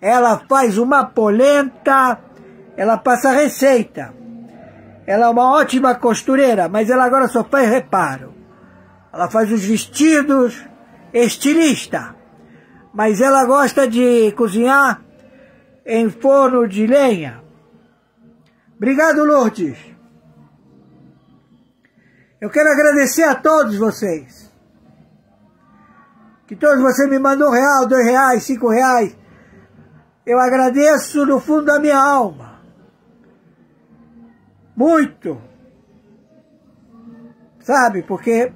ela faz uma polenta, ela passa receita. Ela é uma ótima costureira, mas ela agora só faz reparo. Ela faz os vestidos, estilista. Mas ela gosta de cozinhar em forno de lenha. Obrigado, Lourdes. Eu quero agradecer a todos vocês. Que todos vocês me mandam R$1, R$2, R$5. Eu agradeço do fundo da minha alma. Muito. Sabe, porque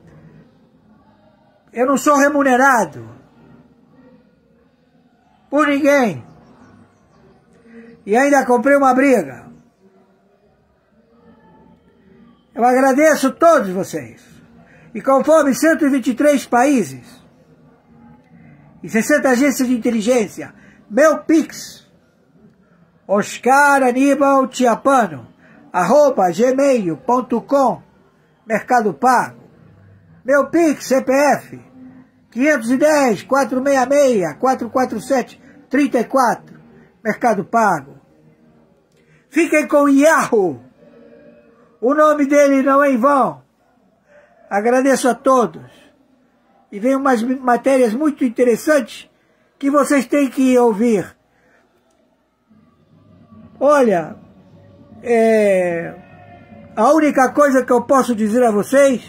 eu não sou remunerado por ninguém. E ainda comprei uma briga. Eu agradeço a todos vocês. E conforme 123 países e 60 agências de inteligência, meu Pix, oscaranibaltiapano@gmail.com, Mercado Pago. Meu Pix, CPF, 510-466-447-34, Mercado Pago. Fiquem com Yahoo. O nome dele não é em vão. Agradeço a todos. E vem umas matérias muito interessantes que vocês têm que ouvir. Olha, a única coisa que eu posso dizer a vocês,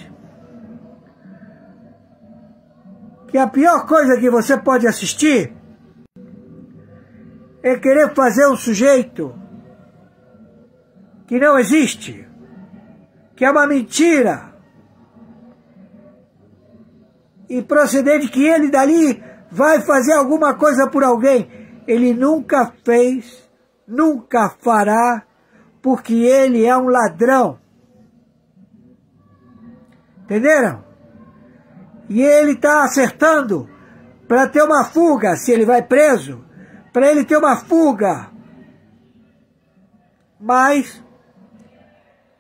que a pior coisa que você pode assistir é querer fazer um sujeito que não existe, que é uma mentira, e proceder de que ele dali vai fazer alguma coisa por alguém. Ele nunca fez, nunca fará, porque ele é um ladrão. Entenderam? E ele está acertando para ter uma fuga, se ele vai preso, para ele ter uma fuga. Mas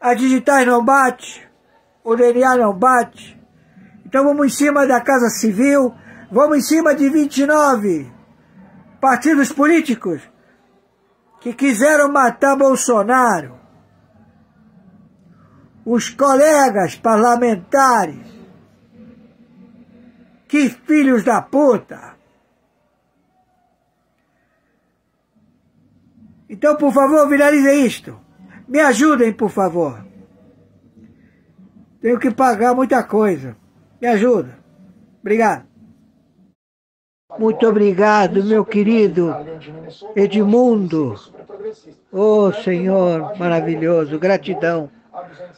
as digitais não bate, o DNA não bate. Então vamos em cima da Casa Civil, vamos em cima de 29 partidos políticos que quiseram matar Bolsonaro. Os colegas parlamentares, que filhos da puta. Então, por favor, viralizem isto. Me ajudem, por favor. Tenho que pagar muita coisa. Me ajuda. Obrigado. Muito obrigado, meu querido Edmundo. Oh, Senhor maravilhoso, gratidão.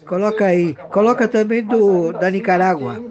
Coloca aí. Coloca também da Nicarágua.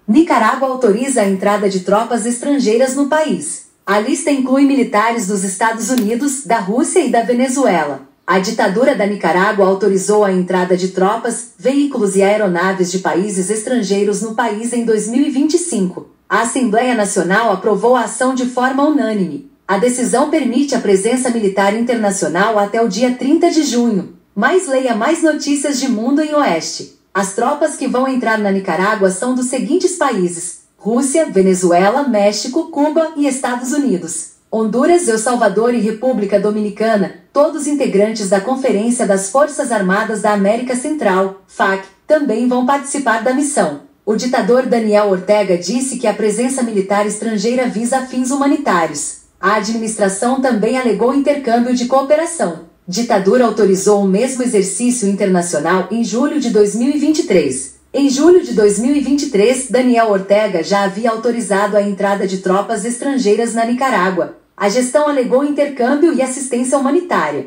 Nicarágua autoriza a entrada de tropas estrangeiras no país. A lista inclui militares dos Estados Unidos, da Rússia e da Venezuela. A ditadura da Nicarágua autorizou a entrada de tropas, veículos e aeronaves de países estrangeiros no país em 2025. A Assembleia Nacional aprovou a ação de forma unânime. A decisão permite a presença militar internacional até o dia 30 de junho. Mais leia mais notícias de Mundo em Oeste. As tropas que vão entrar na Nicarágua são dos seguintes países: Rússia, Venezuela, México, Cuba e Estados Unidos. Honduras, El Salvador e República Dominicana, todos integrantes da Conferência das Forças Armadas da América Central, FAC, também vão participar da missão. O ditador Daniel Ortega disse que a presença militar estrangeira visa fins humanitários. A administração também alegou intercâmbio de cooperação. Ditadura autorizou o mesmo exercício internacional em julho de 2023. Em julho de 2023, Daniel Ortega já havia autorizado a entrada de tropas estrangeiras na Nicarágua. A gestão alegou intercâmbio e assistência humanitária.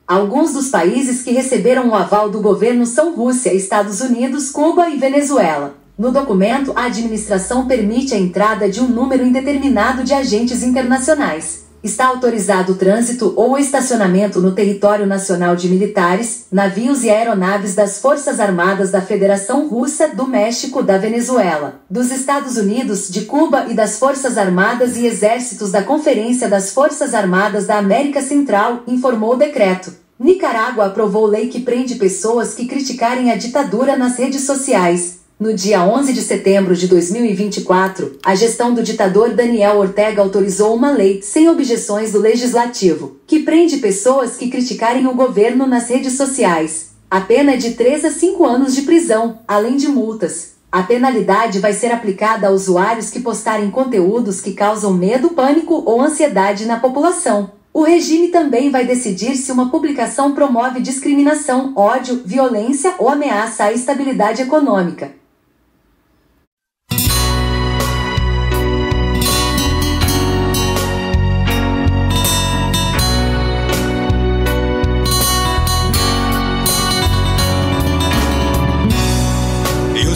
Alguns dos países que receberam o aval do governo são Rússia, Estados Unidos, Cuba e Venezuela. No documento, a administração permite a entrada de um número indeterminado de agentes internacionais. Está autorizado o trânsito ou o estacionamento no território nacional de militares, navios e aeronaves das Forças Armadas da Federação Russa, do México, da Venezuela, dos Estados Unidos, de Cuba e das Forças Armadas e Exércitos da Conferência das Forças Armadas da América Central, informou o decreto. Nicarágua aprovou lei que prende pessoas que criticarem a ditadura nas redes sociais. No dia 11 de setembro de 2024, a gestão do ditador Daniel Ortega autorizou uma lei, sem objeções do Legislativo, que prende pessoas que criticarem o governo nas redes sociais. A pena é de 3 a 5 anos de prisão, além de multas. A penalidade vai ser aplicada a usuários que postarem conteúdos que causam medo, pânico ou ansiedade na população. O regime também vai decidir se uma publicação promove discriminação, ódio, violência ou ameaça à estabilidade econômica.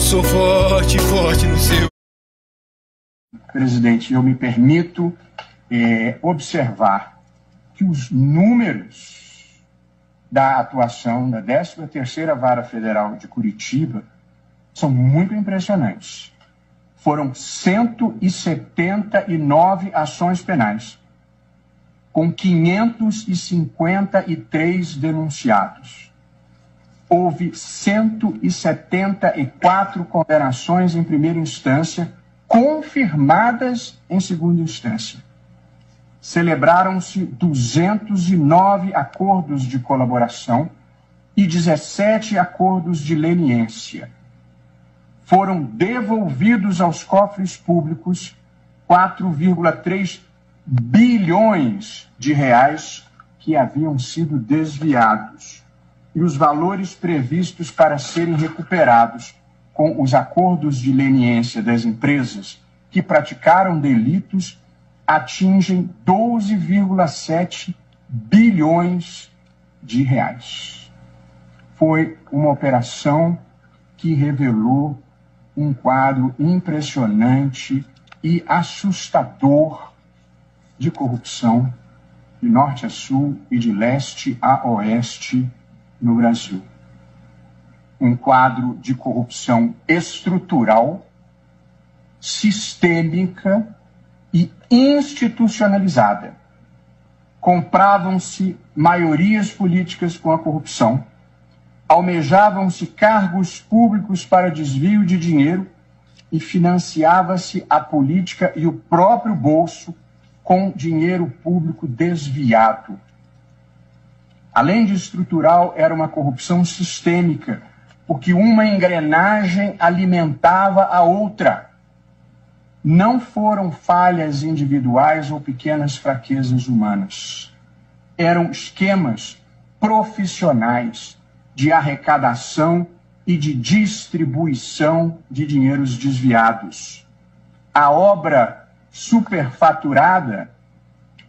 Sou forte, forte no seu. Presidente, eu me permito observar que os números da atuação da 13ª Vara Federal de Curitiba são muito impressionantes. Foram 179 ações penais, com 553 denunciados. Houve 174 condenações em primeira instância, confirmadas em segunda instância. Celebraram-se 209 acordos de colaboração e 17 acordos de leniência. Foram devolvidos aos cofres públicos 4,3 bilhões de reais que haviam sido desviados. E os valores previstos para serem recuperados com os acordos de leniência das empresas que praticaram delitos atingem 12,7 bilhões de reais. Foi uma operação que revelou um quadro impressionante e assustador de corrupção de norte a sul e de leste a oeste no Brasil. Um quadro de corrupção estrutural, sistêmica e institucionalizada. Compravam-se maiorias políticas com a corrupção, almejavam-se cargos públicos para desvio de dinheiro e financiava-se a política e o próprio bolso com dinheiro público desviado. Além de estrutural, era uma corrupção sistêmica, porque uma engrenagem alimentava a outra. Não foram falhas individuais ou pequenas fraquezas humanas. Eram esquemas profissionais de arrecadação e de distribuição de dinheiros desviados. A obra superfaturada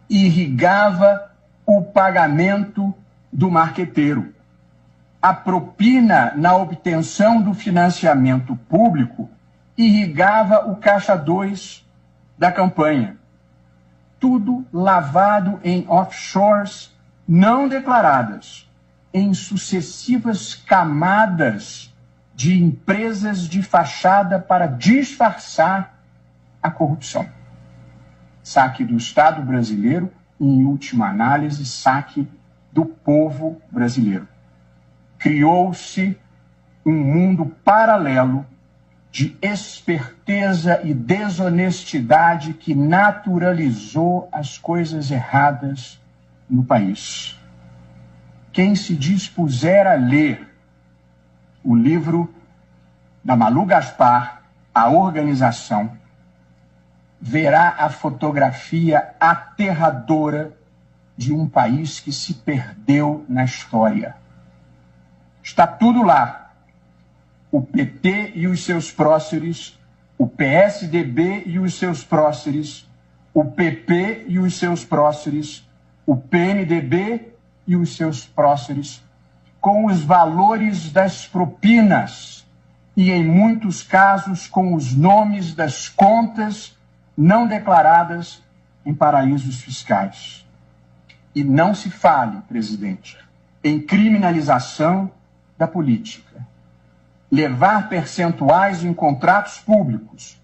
irrigava o pagamento do marqueteiro. A propina na obtenção do financiamento público irrigava o caixa 2 da campanha. Tudo lavado em offshores não declaradas, em sucessivas camadas de empresas de fachada para disfarçar a corrupção. Saque do Estado brasileiro e, em última análise, saque do povo brasileiro. Criou-se um mundo paralelo de esperteza e desonestidade que naturalizou as coisas erradas no país. Quem se dispuser a ler o livro da Malu Gaspar, A Organização, verá a fotografia aterradora de um país que se perdeu na história. Está tudo lá. O PT e os seus próceres, o PSDB e os seus próceres, o PP e os seus próceres, o PNDB e os seus próceres, com os valores das propinas e, em muitos casos, com os nomes das contas não declaradas em paraísos fiscais. E não se fale, presidente, em criminalização da política. Levar percentuais em contratos públicos,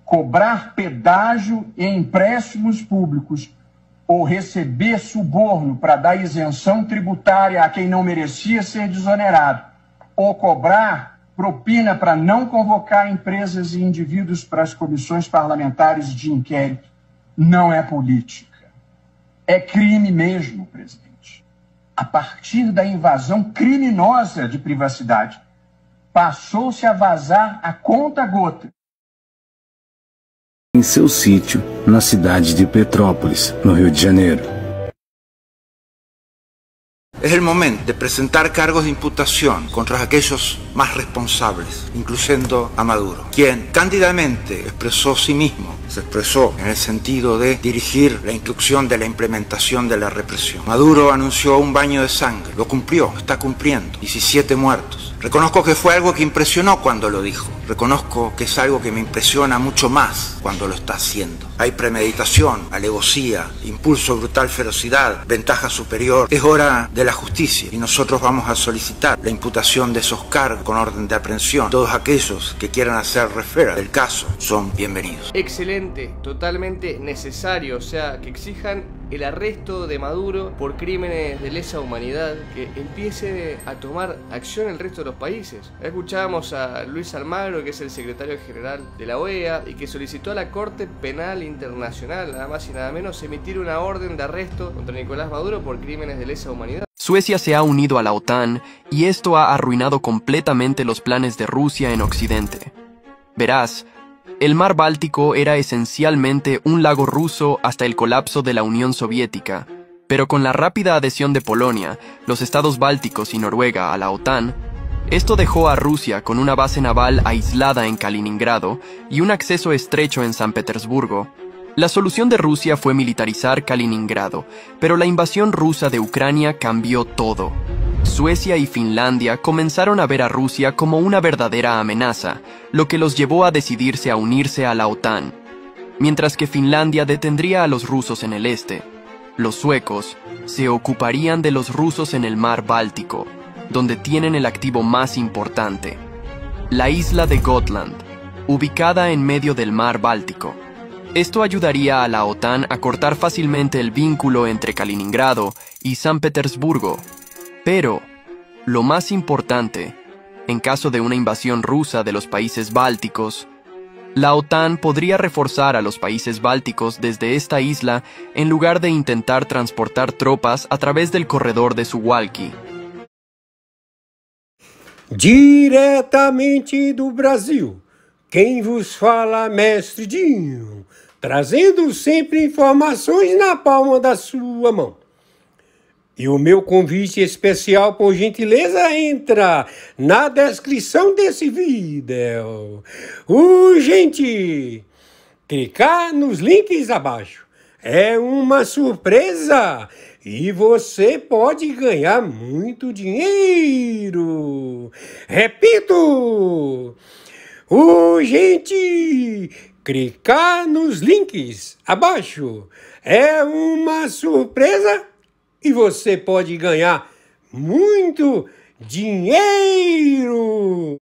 cobrar pedágio em empréstimos públicos ou receber suborno para dar isenção tributária a quem não merecia ser desonerado, ou cobrar propina para não convocar empresas e indivíduos para as comissões parlamentares de inquérito, não é política. É crime mesmo, presidente. A partir da invasão criminosa de privacidade, passou-se a vazar a conta-gota. Em seu sítio, na cidade de Petrópolis, no Rio de Janeiro. Es el momento de presentar cargos de imputación contra aquellos más responsables, incluyendo a Maduro, quien cándidamente expresó sí mismo, se expresó en el sentido de dirigir la instrucción de la implementación de la represión. Maduro anunció un baño de sangre, lo cumplió, está cumpliendo, 17 muertos. Reconozco que fue algo que impresionó cuando lo dijo, reconozco que es algo que me impresiona mucho más cuando lo está haciendo. Hay premeditación, alevosía, impulso, brutal ferocidad, ventaja superior. Es hora de la justicia y nosotros vamos a solicitar la imputación de esos cargos con orden de aprehensión. Todos aquellos que quieran hacer referencia del caso son bienvenidos. Excelente, totalmente necesario, o sea, que exijan el arresto de Maduro por crímenes de lesa humanidad, que empiece a tomar acción el resto de los países. Escuchábamos a Luis Almagro, que es el secretario general de la OEA, y que solicitó a la Corte Penal Internacional, nada más y nada menos, emitir una orden de arresto contra Nicolás Maduro por crímenes de lesa humanidad. Suecia se ha unido a la OTAN y esto ha arruinado completamente los planes de Rusia en Occidente. Verás, el mar Báltico era esencialmente un lago ruso hasta el colapso de la Unión Soviética, pero con la rápida adhesión de Polonia, los estados bálticos y Noruega a la OTAN, esto dejó a Rusia con una base naval aislada en Kaliningrado y un acceso estrecho en San Petersburgo. La solución de Rusia fue militarizar Kaliningrado, pero la invasión rusa de Ucrania cambió todo. Suecia y Finlandia comenzaron a ver a Rusia como una verdadera amenaza, lo que los llevó a decidirse a unirse a la OTAN. Mientras que Finlandia detendría a los rusos en el este, los suecos se ocuparían de los rusos en el mar Báltico, donde tienen el activo más importante, la isla de Gotland, ubicada en medio del mar Báltico. Esto ayudaría a la OTAN a cortar fácilmente el vínculo entre Kaliningrado y San Petersburgo. Pero, lo más importante, en caso de una invasión rusa de los países bálticos, la OTAN podría reforzar a los países bálticos desde esta isla en lugar de intentar transportar tropas a través del corredor de Suwalki. Diretamente do Brasil, quem vos fala, Mestre Dinho, trazendo sempre informações na palma da sua mão. E o meu convite especial, por gentileza, entra na descrição desse vídeo. Urgente! Clicar nos links abaixo. É uma surpresa e você pode ganhar muito dinheiro. Repito! Urgente! Clicar nos links abaixo. É uma surpresa e você pode ganhar muito dinheiro!